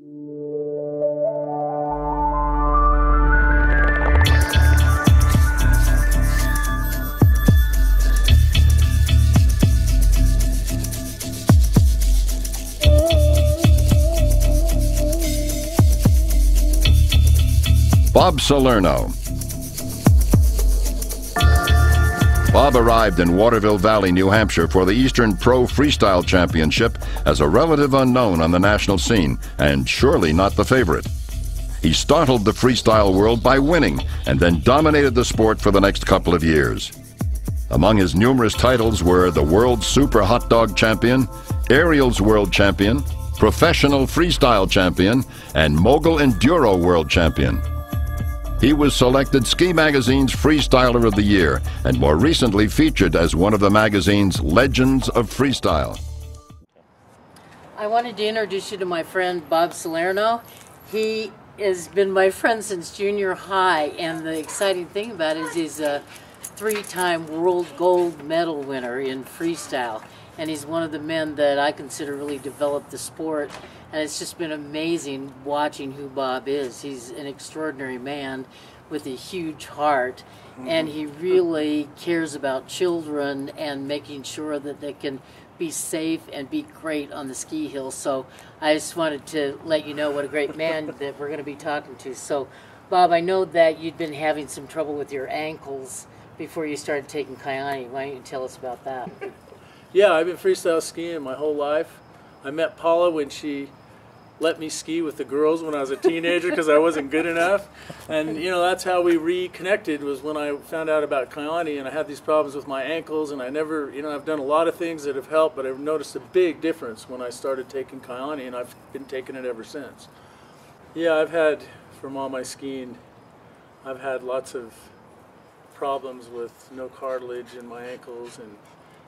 Bob Salerno. Bob arrived in Waterville Valley, New Hampshire for the Eastern Pro Freestyle Championship as a relative unknown on the national scene, and surely not the favorite. He startled the freestyle world by winning, and then dominated the sport for the next couple of years. Among his numerous titles were the World Super Hot Dog Champion, Aerials World Champion, Professional Freestyle Champion, and Mogul Enduro World Champion. He was selected Ski Magazine's Freestyler of the Year, and more recently featured as one of the magazine's Legends of Freestyle. I wanted to introduce you to my friend Bob Salerno. He has been my friend since junior high, and the exciting thing about it is he's a three-time world gold medal winner in freestyle, and he's one of the men that I consider really developed the sport. And it's just been amazing watching who Bob is. He's an extraordinary man with a huge heart, and he really cares about children and making sure that they can be safe and be great on the ski hill. So I just wanted to let you know what a great man that we're going to be talking to. So Bob, I know that you'd been having some trouble with your ankles before you started taking Kyani. Why don't you tell us about that? Yeah, I've been freestyle skiing my whole life. I met Paula when she let me ski with the girls when I was a teenager because I wasn't good enough. And, you know, that's how we reconnected, was when I found out about Kyani, and I had these problems with my ankles, and I never, you know, I've done a lot of things that have helped, but I've noticed a big difference when I started taking Kyani, and I've been taking it ever since. Yeah, I've had, from all my skiing, I've had lots of problems with no cartilage in my ankles, and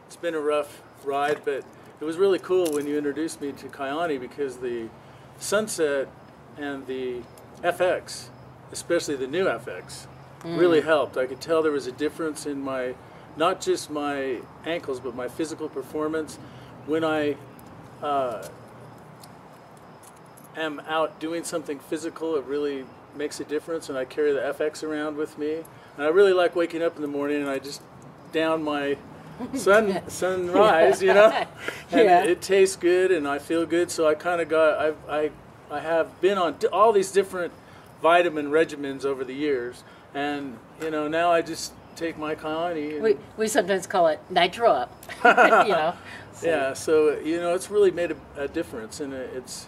it's been a rough ride, but it was really cool when you introduced me to Kyani, because the Sunset and the FX, especially the new FX, really helped. I could tell there was a difference in my, not just my ankles, but my physical performance. When I am out doing something physical, it really makes a difference, and I carry the FX around with me. And I really like waking up in the morning and I just down my sunrise, you know, and it tastes good and I feel good. So I kind of got, I have been on all these different vitamin regimens over the years, and you know, now I just take my Kyani. We sometimes call it nitro up, you know. So. Yeah, so you know, it's really made a difference, and it's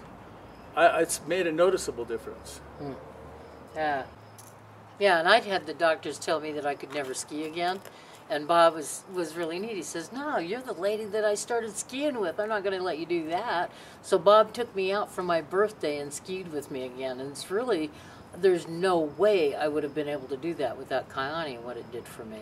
made a noticeable difference. Yeah, yeah, and I'd had the doctors tell me that I could never ski again. And Bob was really neat. He says, no, you're the lady that I started skiing with. I'm not going to let you do that. So Bob took me out for my birthday and skied with me again. And it's really, there's no way I would have been able to do that without Kyani and what it did for me.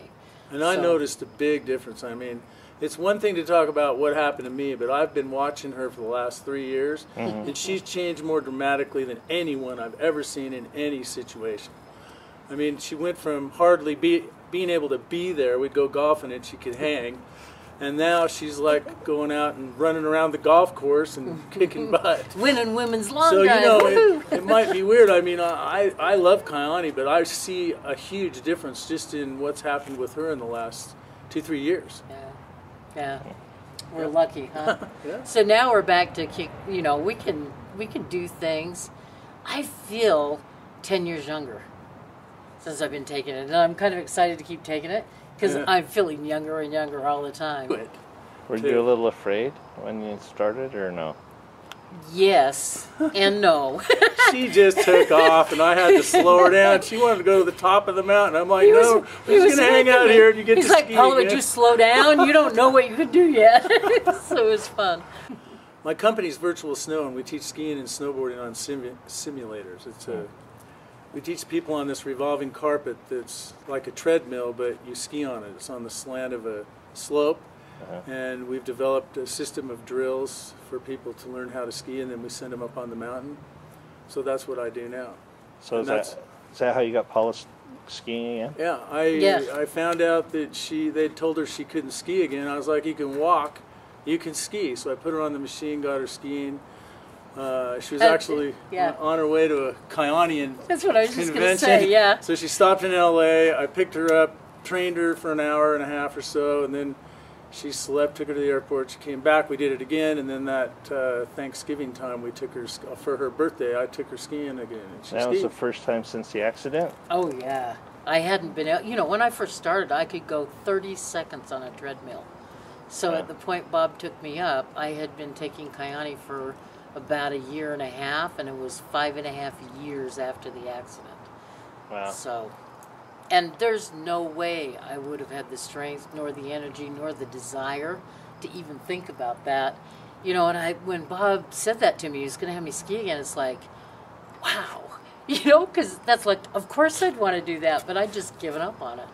And I noticed a big difference. I mean, it's one thing to talk about what happened to me, but I've been watching her for the last 3 years, and she's changed more dramatically than anyone I've ever seen in any situation. I mean, she went from hardly being able to be there, we'd go golfing and she could hang, and now she's like going out and running around the golf course and kicking butt. Winning women's long So, drive. you know, it might be weird. I mean, I love Kyani, but I see a huge difference just in what's happened with her in the last 2-3 years. Yeah. We're lucky, huh? Yeah. So now we're back to, you know, we can do things. I feel 10 years younger since I've been taking it, and I'm kind of excited to keep taking it because I'm feeling younger and younger all the time. Good. Were you a little afraid when you started, or no? Yes and no. She just took off, and I had to slow her down. She wanted to go to the top of the mountain. I'm like, no, we're just going to hang out here and you get to ski. He's like, Paula, would you slow down? You don't know what you could do yet. So it was fun. My company's Virtual Snow, and we teach skiing and snowboarding on simulators. It's we teach people on this revolving carpet that's like a treadmill, but you ski on it. It's on the slant of a slope, and we've developed a system of drills for people to learn how to ski, and then we send them up on the mountain. So that's what I do now. So is that how you got Paula skiing again? Yeah, I found out that they told her she couldn't ski again. I was like, you can walk, you can ski. So I put her on the machine, got her skiing. She was actually on her way to a Kyani That's what I was just going to say, yeah. So she stopped in LA. I picked her up, trained her for an hour and a half or so, and then she slept, took her to the airport. She came back, we did it again, and then that Thanksgiving time we took her, for her birthday, I took her skiing again. And she that skied. was the first time since the accident? Oh, yeah. I hadn't been out, you know, when I first started, I could go 30 seconds on a treadmill. So at the point Bob took me up, I had been taking Kyani for about a year and a half, and it was 5.5 years after the accident. Wow. So, and there's no way I would have had the strength, nor the energy, nor the desire to even think about that. You know, and when Bob said that to me, he was going to have me ski again, it's like, wow. You know, because that's like, of course I'd want to do that, but I'd just given up on it.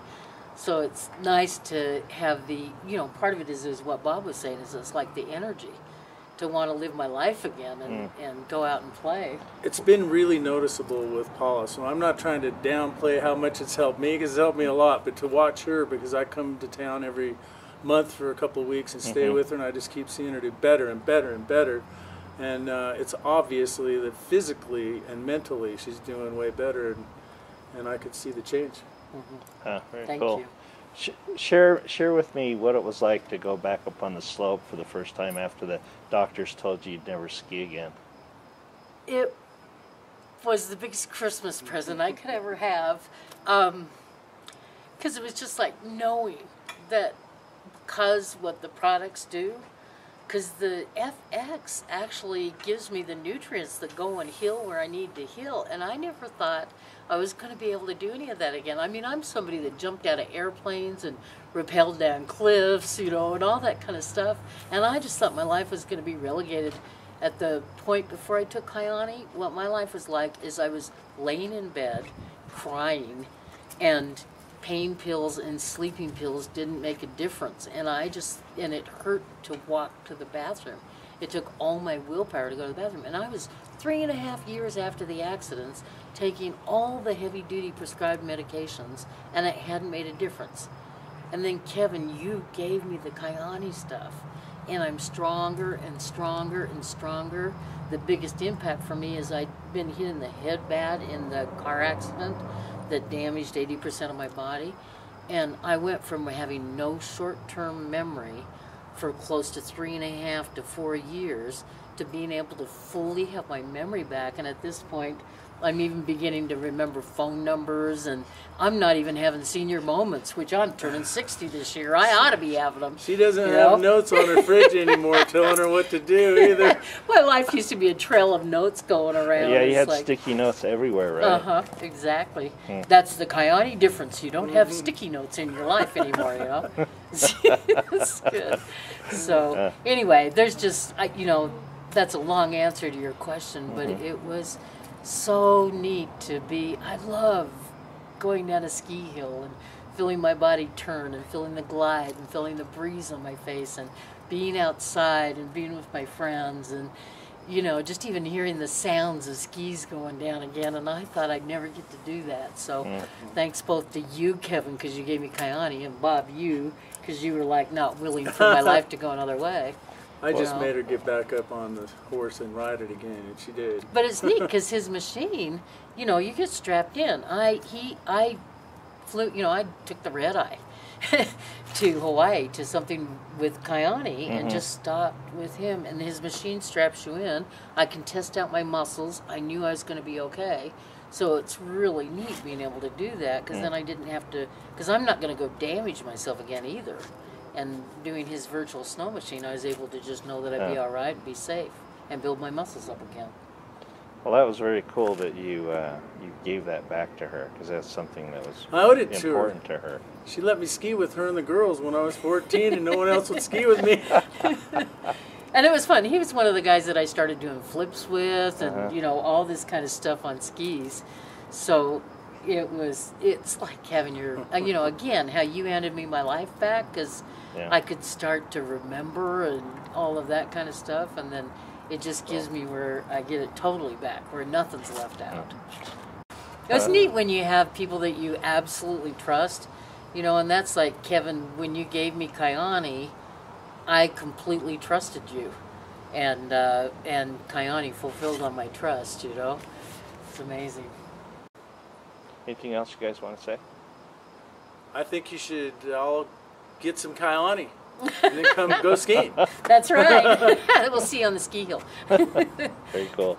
So it's nice to have the, you know, part of it is what Bob was saying, is it's like the energy to want to live my life again and go out and play. It's been really noticeable with Paula, so I'm not trying to downplay how much it's helped me, because it's helped me a lot, but to watch her, because I come to town every month for a couple of weeks and stay with her, and I just keep seeing her do better and better and better. And it's obviously that physically and mentally she's doing way better, and I could see the change. Very Thank cool. you. Share with me what it was like to go back up on the slope for the first time after the doctors told you you'd never ski again. It was the biggest Christmas present I could ever have, because it was just like knowing that, because what the products do, because the FX actually gives me the nutrients that go and heal where I need to heal, and I never thought I was going to be able to do any of that again. I mean, I'm somebody that jumped out of airplanes and rappelled down cliffs, you know, and all that kind of stuff, and I just thought my life was going to be relegated. At the point before I took Kyani, what my life was like is I was laying in bed, crying, and pain pills and sleeping pills didn't make a difference, and it hurt to walk to the bathroom. It took all my willpower to go to the bathroom, and I was 3.5 years after the accidents taking all the heavy-duty prescribed medications, and it hadn't made a difference. And then, Kevin, you gave me the Kyani stuff, and I'm stronger and stronger and stronger. The biggest impact for me is I'd been hit in the head bad in the car accident that damaged 80% of my body, and I went from having no short-term memory for close to 3.5 to 4 years to being able to fully have my memory back. And at this point, I'm even beginning to remember phone numbers, and I'm not even having senior moments, which I'm turning 60 this year. I ought to be having them. She doesn't have notes on her fridge anymore telling her what to do either. My life used to be a trail of notes going around. Yeah, you had sticky notes everywhere, right? Exactly. That's the Kyani difference. You don't have sticky notes in your life anymore, you know. It's good. So anyway, there's just, you know, that's a long answer to your question, but it was so neat to be, I love going down a ski hill and feeling my body turn and feeling the glide and feeling the breeze on my face and being outside and being with my friends and, you know, just even hearing the sounds of skis going down again, and I thought I'd never get to do that. So thanks both to you, Kevin, because you gave me Kyani, and Bob, you, because you were like not willing for my life to go another way. I just made her get back up on the horse and ride it again, and she did. But it's neat because his machine, you know, you get strapped in. I flew, you know, I took the red eye to Hawaii to something with Kyani and just stopped with him, and his machine straps you in. I can test out my muscles. I knew I was going to be okay. So it's really neat being able to do that, because then I didn't have to, because I'm not going to go damage myself again either. And doing his virtual snow machine, I was able to just know that I'd be all right and be safe and build my muscles up again. Well, that was very cool that you gave that back to her, because that's something that was important to her. She let me ski with her and the girls when I was 14, and no one else would ski with me. And it was fun. He was one of the guys that I started doing flips with, and you know, all this kind of stuff on skis. So it's like having your, you know, again, how you handed me my life back, because I could start to remember and all of that kind of stuff, and then it just gives me where I get it totally back, where nothing's left out. It's neat when you have people that you absolutely trust, you know, and that's like, Kevin, when you gave me Kyani, I completely trusted you. and Kyani fulfilled on my trust. You know, it's amazing. Anything else you guys want to say? I think you should all get some Kyani and then come go skiing. That's right. We'll see you on the ski hill. Very cool.